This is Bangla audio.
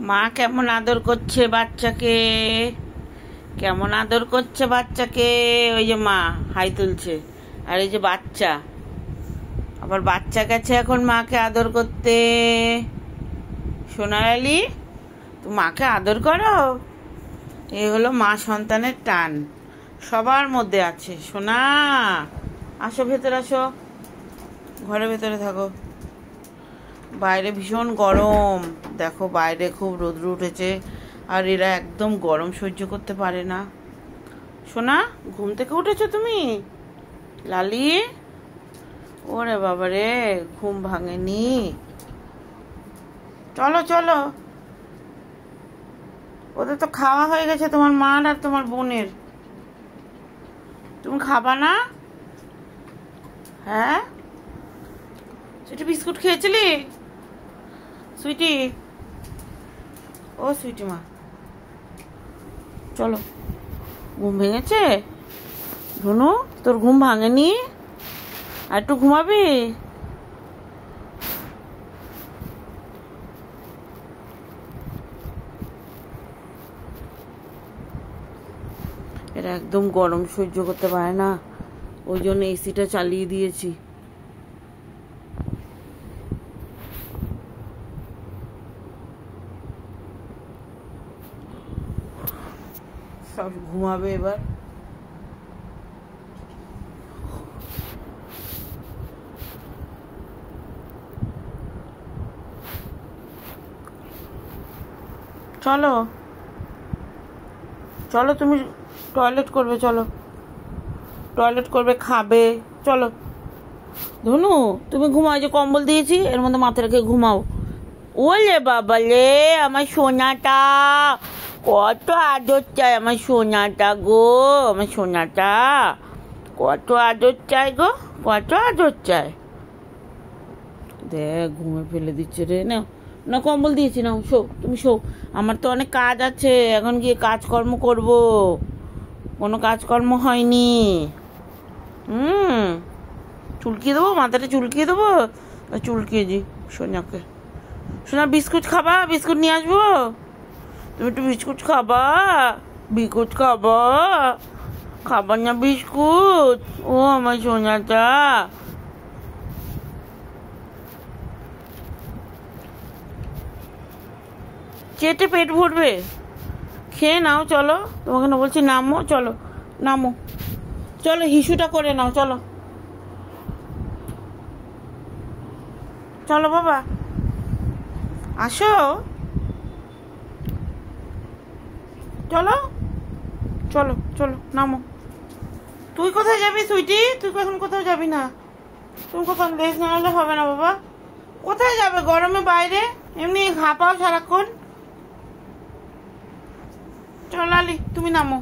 মা কেমন আদর করছে বাচ্চাকে, কেমন আদর করছে বাচ্চাকে। ওই যে মা হাই তুলছে, আর এই যে বাচ্চা, আবার বাচ্চা গেছে এখন মাকে আদর করতে। সোনার আলী, তুমি মাকে আদর করো। এই হলো মা সন্তানের টান, সবার মধ্যে আছে। সোনা, আসো ভেতরে আসো, ঘরের ভেতরে থাকো। বাইরে ভীষণ গরম, দেখো বাইরে খুব রোদ্র উঠেছে, আর এরা একদম গরম সহ্য করতে পারে না। সোনা, ঘুম থেকে উঠেছো তুমি? লালি, ওরে বাবা রে, ঘুম ভাঙেনি। চলো চলো, ওদের তো খাওয়া হয়ে গেছে, তোমার মার আর তোমার বোনের। তুমি খাবা না? হ্যাঁ, সুইটি বিস্কুট খেয়েছিলি? সুইটি, ও সুইটি মা, চলো। ঘুম ভেঙেছে? ধনু, তোর ঘুম ভাঙেনি? আর একটু ঘুমাবি? এরা একদম গরম সহ্য করতে পারে না, ওই জন্য এসিটা চালিয়ে দিয়েছি। সব ঘুমাবে এবার। চলো চলো, তুমি টয়লেট করবে, চলো টয়লেট করবে, খাবে, চলো। ধনু, তুমি ঘুমাও, যে কম্বল দিয়েছি এর মধ্যে মাথা রেখে ঘুমাও। ওলে বাবা লে, আমার সোনাটা, কত আদর চাই আমার সোনাটা গো, আমার সোনাটা কত আদর চাই গো, কত আদর চাই। দেখ ঘুমে ফেলে দিচ্ছে রে। না না, কম্বল দিয়েছি, নাও শো, তুমি শো। আমার তো অনেক কাজ আছে, এখন গিয়ে কাজকর্ম করব, কোনো কাজকর্ম হয়নি। চুলকিয়ে দেবো, মাথাটা চুলকিয়ে দেবো, চুলকিয়ে দিই সোনাকে। সোনা, বিস্কুট খাবা? বিস্কুট নিয়ে আসবো? তুমি একটু বিস্কুট খাবা? বিস্কুট খাবা? খাবার না বিস্কুট? ও আমার সোনাটা, চেটে পেট ভরবে, খেয়ে নাও। চলো, তোমাকে না বলছি নামো, চলো নামো, চলো হিসুটা করে নাও, চলো চলো বাবা, আসো, চলো চলো চলো, নামো। তুই কোথায় যাবি সুইটি? তুই এখন কোথাও যাবি না, তুমি কোথাও লেজ নাড়ালে হবে না বাবা। কোথায় যাবে গরমে বাইরে, এমনি হাঁপাও সারাক্ষণ। চলো লালি, তুমি নামো।